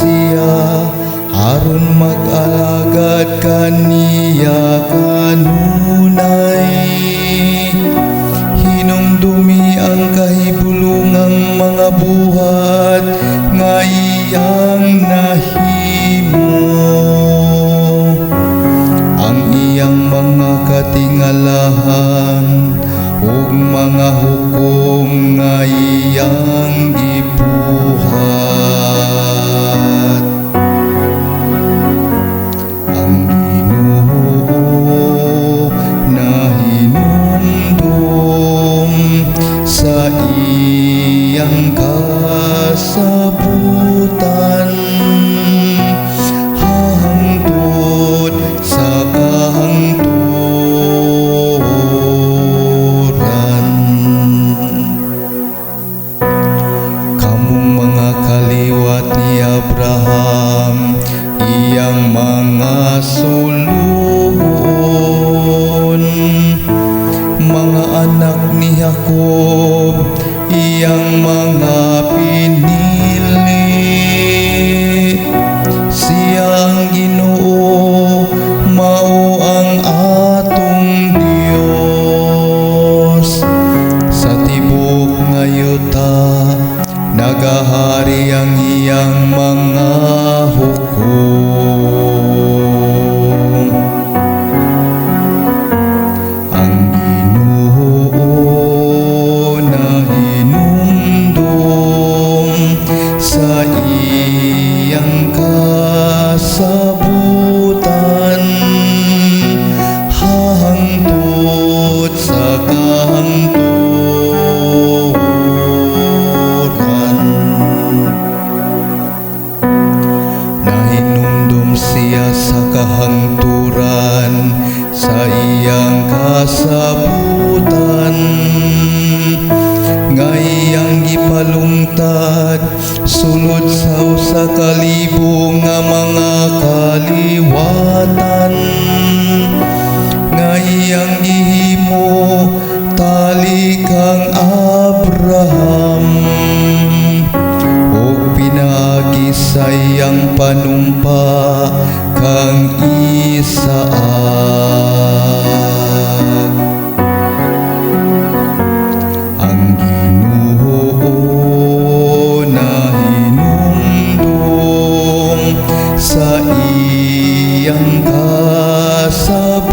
siya aron mag-alagad kaniya kanunay. Hinumdumi ang kahibulungang mga buhat nga iyang nahimo. Ang iyang mga katingalahan ug mga hukom nga iyang gibuhat. Ang Ginoo nahinumdum sa iyang kasabutan, hangtod sa kahangturan. Kamong mga kaliwat ni Abraham, iyang mga sulugon, mga anak ni Jacob, iyang mga pinili. Siyang Ginoo mao ang atong Dios. Sa tibok nga yuta nagahari ang iyang mga hukom. Ang Ginoo nahinumdum sa iyang kasabutan, hangtod sa kahangturan. Nahinumdum siya sa kahangturan sa iyang kasabutan, nga iyang gipalungtad sulod sa usa ka libo nga mga kaliwatan, nga iyang gihimo tali kang Abraham, ug pinaagi sa iyang panumpa kang Isaak. Ang Ginoo nahinumdum sa iyang kasabutan,